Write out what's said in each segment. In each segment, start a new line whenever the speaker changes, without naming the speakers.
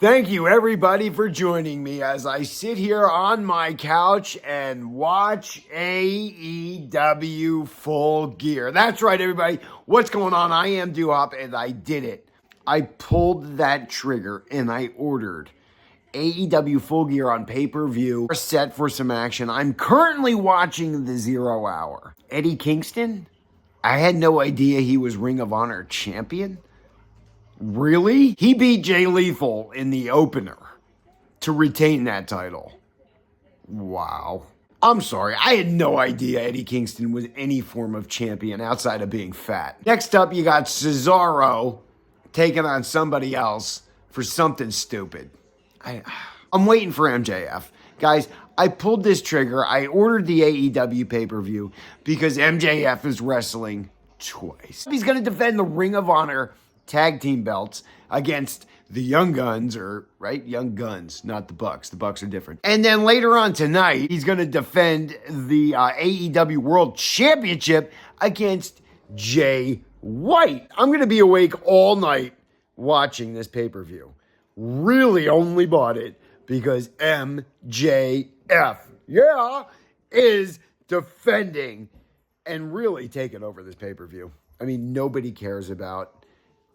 Thank you, everybody, for joining me as I sit here on my couch and watch AEW Full Gear. That's right, everybody. What's going on? I am Duhop, and I did it. I pulled that trigger, and I ordered AEW Full Gear on pay-per-view. We're set for some action. I'm currently watching the 0 Hour. Eddie Kingston? I had no idea he was Ring of Honor champion. Really? He beat Jay Lethal in the opener to retain that title. Wow. I'm sorry, I had no idea Eddie Kingston was any form of champion outside of being fat. Next up, you got Cesaro taking on somebody else for something stupid. I'm waiting for MJF. Guys, I pulled this trigger. I ordered the AEW pay-per-view because MJF is wrestling twice. He's going to defend the Ring of Honor tag team belts against the Young Guns, Young Guns, not the Bucks. The Bucks are different. And then later on tonight, he's going to defend the AEW World Championship against Jay White. I'm going to be awake all night watching this pay-per-view. Really only bought it because MJF, is defending and really taking over this pay-per-view. I mean, nobody cares about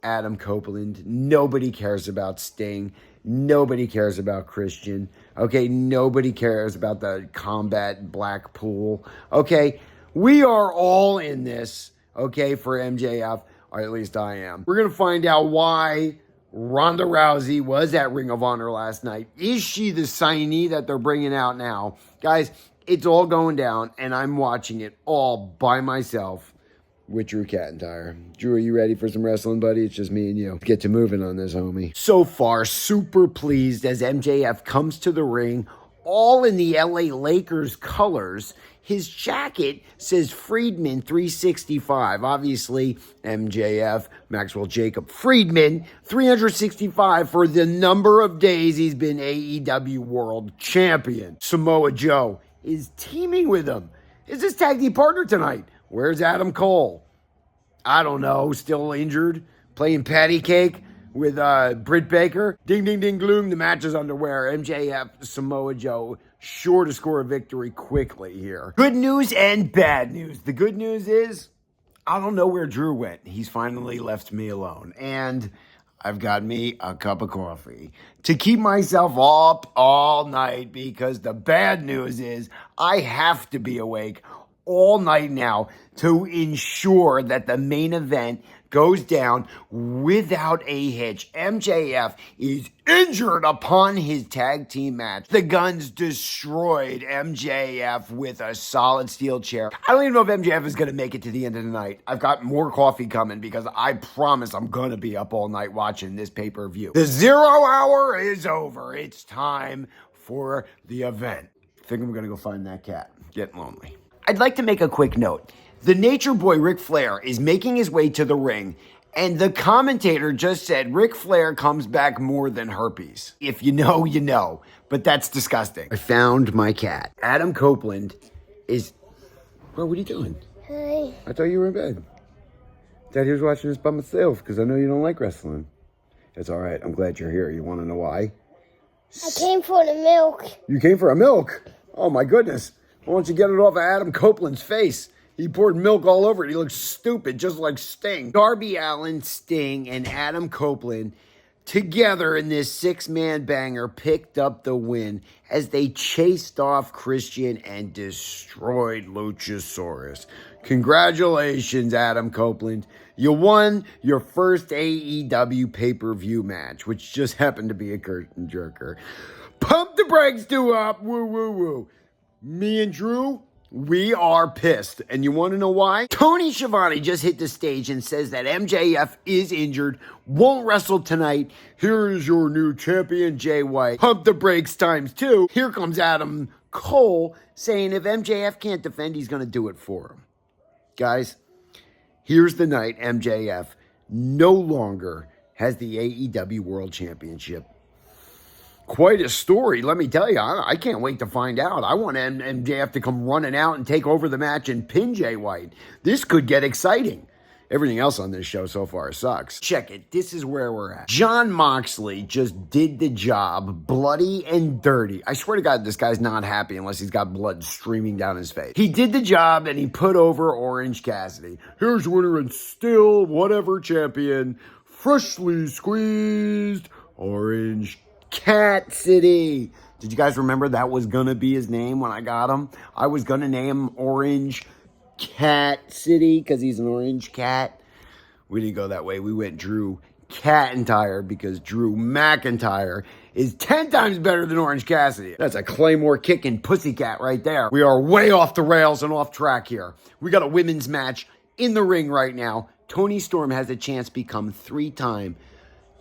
Adam Copeland. Nobody cares about Sting. Nobody cares about Christian. Okay, nobody cares about the Combat Blackpool. Okay, we are all in this, okay, for MJF, or at least I am. We're going to find out why Ronda Rousey was at Ring of Honor last night. Is she the signee that they're bringing out now? Guys, it's all going down, and I'm watching it all by myself with Drew Catentire. Drew, are you ready for some wrestling, buddy? It's just me and you. Get to moving on this, homie. So far, super pleased as MJF comes to the ring, all in the LA Lakers colors. His jacket says Friedman 365. Obviously, MJF, Maxwell Jacob Friedman, 365 for the number of days he's been AEW World Champion. Samoa Joe is teaming with him. Is his tag team partner tonight? Where's Adam Cole? I don't know, still injured, playing patty cake with Britt Baker. Ding, ding, ding, gloom, the match is underway. MJF, Samoa Joe, sure to score a victory quickly here. Good news and bad news. The good news is, I don't know where Drew went. He's finally left me alone. And I've got me a cup of coffee to keep myself up all night, because the bad news is I have to be awake all night now to ensure that the main event goes down without a hitch. MJF is injured upon his tag team match. The Guns destroyed MJF with a solid steel chair. I don't even know if MJF is going to make it to the end of the night. I've got more coffee coming because I promise I'm going to be up all night watching this pay-per-view. The 0 Hour is over. It's time for the event. I think I'm going to go find that cat. Getting lonely. I'd like to make a quick note. The Nature Boy Ric Flair is making his way to the ring, and the commentator just said Ric Flair comes back more than herpes. If you know, you know, but that's disgusting. I found my cat. Adam Copeland is... Bro, what are you doing?
Hi.
I thought you were in bed. Daddy was watching this by myself because I know you don't like wrestling. It's all right. I'm glad you're here. You want to know why?
I came for the milk.
You came for a milk? Oh, my goodness. Why don't you get it off of Adam Copeland's face? He poured milk all over it. He looks stupid, just like Sting. Darby Allin, Sting, and Adam Copeland together in this six-man banger picked up the win as they chased off Christian and destroyed Luchasaurus. Congratulations, Adam Copeland. You won your first AEW pay-per-view match, which just happened to be a curtain jerker. Pump the brakes, Duhop. Woo, woo, woo. Me and Drew, we are pissed. And you want to know why? Tony Schiavone just hit the stage and says that MJF is injured, won't wrestle tonight. Here is your new champion, Jay White. Pump the brakes ×2. Here comes Adam Cole saying if MJF can't defend, he's going to do it for him. Guys, here's the night MJF no longer has the AEW World Championship. Quite a story, let me tell you. I can't wait to find out. I want MJF to come running out and take over the match and pin Jay White. This could get exciting. Everything else on this show so far sucks. Check it. This is where we're at. Jon Moxley just did the job, bloody and dirty. I swear to God, this guy's not happy unless he's got blood streaming down his face. He did the job and he put over Orange Cassidy. Here's winner and still whatever champion, freshly squeezed Orange Cassidy. Did you guys remember that was gonna be his name when I got him? I was gonna name Orange Cat City because he's an orange cat. We didn't go that way. We went Drew McIntyre because Drew McIntyre is 10 times better than Orange Cassidy. That's a Claymore kicking pussycat right there. We are way off the rails and off track here. We got a women's match in the ring right now. Toni Storm has a chance to become 3-time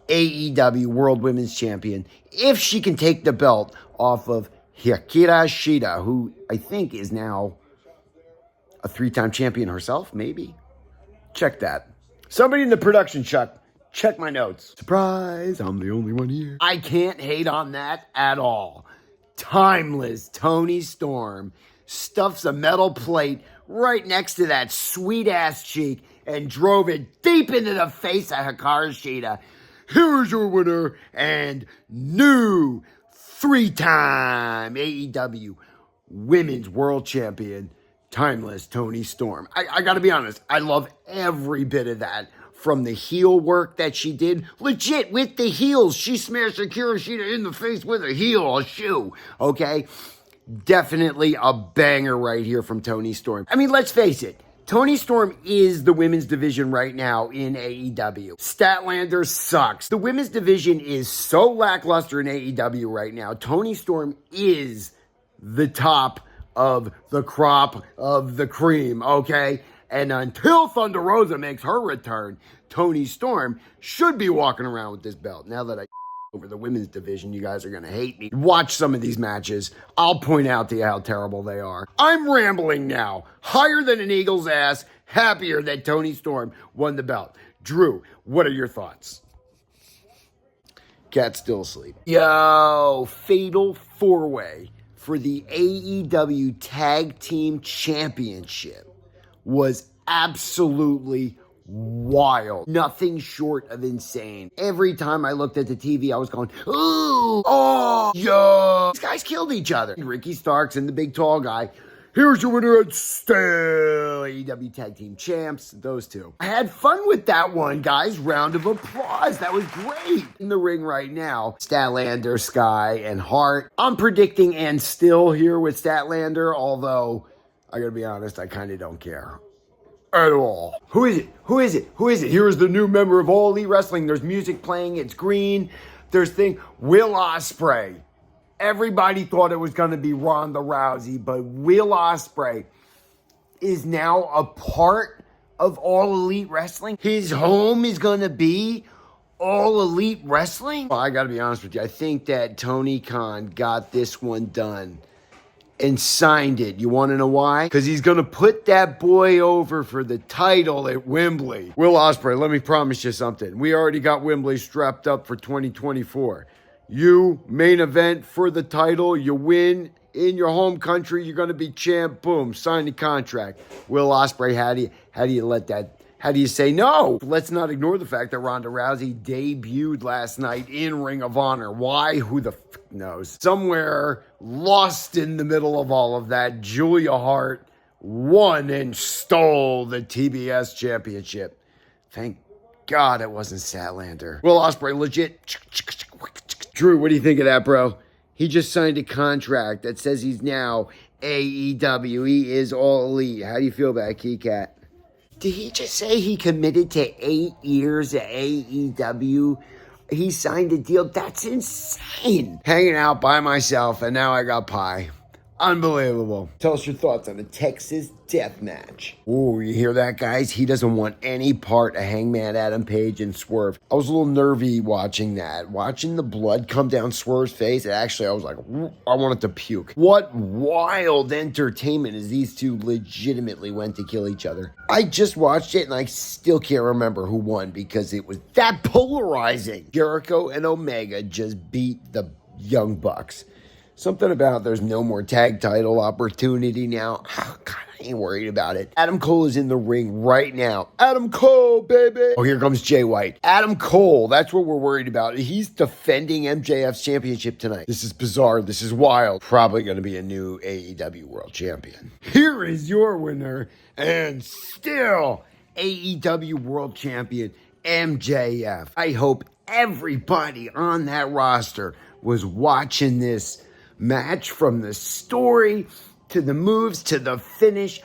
AEW World Women's Champion if she can take the belt off of Hikaru Shida, who I think is now a 3-time champion herself, maybe? Check that. Somebody in the production shop, check my notes. Surprise, I'm the only one here. I can't hate on that at all. Timeless Toni Storm stuffs a metal plate right next to that sweet-ass cheek and drove it deep into the face of Hikaru Shida. Here's your winner and new 3-time AEW Women's World Champion, Timeless Toni Storm. I gotta be honest, I love every bit of that. From the heel work that she did, legit with the heels. She smashed Hikaru Shida in the face with a heel, a shoe, okay? Definitely a banger right here from Toni Storm. I mean, let's face it. Toni Storm is the women's division right now in AEW. Statlander sucks. The women's division is so lackluster in AEW right now. Toni Storm is the top of the crop of the cream, okay? And until Thunder Rosa makes her return, Toni Storm should be walking around with this belt. Now that I over the women's division, you guys are going to hate me. Watch some of these matches. I'll point out to you how terrible they are. I'm rambling now. Higher than an eagle's ass. Happier that Toni Storm won the belt. Drew, what are your thoughts? Cat's still asleep. Yo, fatal 4-way for the AEW Tag Team Championship was absolutely wild. Nothing short of insane. Every time I looked at the TV, I was going, ooh, oh, yo. These guys killed each other. Ricky Starks and the big tall guy. Here's your winner and still AEW Tag Team Champs. Those two. I had fun with that one, guys. Round of applause. That was great. In the ring right now, Statlander, Sky, and Hart. I'm predicting and still here with Statlander, although I gotta be honest, I kind of don't care at all. Who is it? Who is it? Who is it? Here is the new member of All Elite Wrestling. There's music playing. It's green. There's Will Ospreay. Everybody thought it was going to be Ronda Rousey, but Will Ospreay is now a part of All Elite Wrestling. His home is going to be All Elite Wrestling. Well, I got to be honest with you. I think that Tony Khan got this one done and signed it. You want to know why? Because he's going to put that boy over for the title at Wembley. Will Ospreay, let me promise you something. We already got Wembley strapped up for 2024. You main event for the title. You win in your home country. You're going to be champ. Boom. Sign the contract. Will Ospreay, how do you let that? How do you say no? Let's not ignore the fact that Ronda Rousey debuted last night in Ring of Honor. Why? Who the f knows? Somewhere lost in the middle of all of that, Julia Hart won and stole the TBS championship. Thank God it wasn't Statlander. Will Ospreay legit. Drew, what do you think of that, bro? He just signed a contract that says he's now AEW. He is All Elite. How do you feel about it, Key Cat? Did he just say he committed to 8 years at AEW? He signed a deal? That's insane. Hanging out by myself, and now I got pie. Unbelievable. Tell us your thoughts on the Texas Death Match. Ooh, you hear that, guys? He doesn't want any part of Hangman Adam Page and Swerve. I was a little nervy watching that. Watching the blood come down Swerve's face, actually, I was like, I wanted to puke. What wild entertainment as these two legitimately went to kill each other. I just watched it, and I still can't remember who won because it was that polarizing. Jericho and Omega just beat the Young Bucks. Something about there's no more tag title opportunity now. Oh, God, ain't worried about it. Adam Cole is in the ring right now. Adam Cole, baby. Oh, here comes Jay White. Adam Cole, that's what we're worried about. He's defending MJF's championship tonight. This is bizarre. This is wild. Probably going to be a new AEW World Champion. Here is your winner, and still AEW World Champion, MJF. I hope everybody on that roster was watching this match, from the story to the moves to the finish.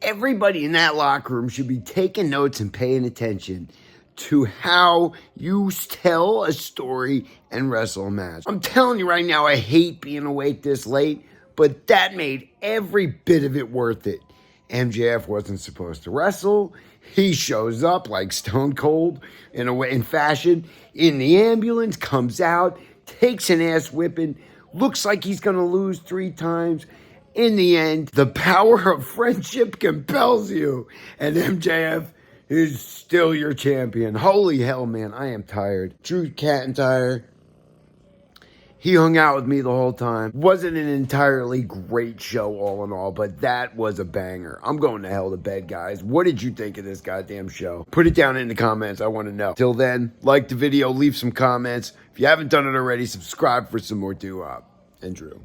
Everybody in that locker room should be taking notes and paying attention to how you tell a story and wrestle a match. I'm telling you right now, I hate being awake this late, but that made every bit of it worth it. MJF wasn't supposed to wrestle. He shows up like Stone Cold in fashion in the ambulance, comes out, takes an ass whipping, looks like he's going to lose 3 times. In the end, the power of friendship compels you, and MJF is still your champion. Holy hell, man, I am tired. Drew McIntyre, he hung out with me the whole time. Wasn't an entirely great show all in all, but that was a banger. I'm going to hell to bed, guys. What did you think of this goddamn show? Put it down in the comments. I want to know. Till then, like the video, leave some comments. If you haven't done it already, subscribe for some more doo-wop. And Drew.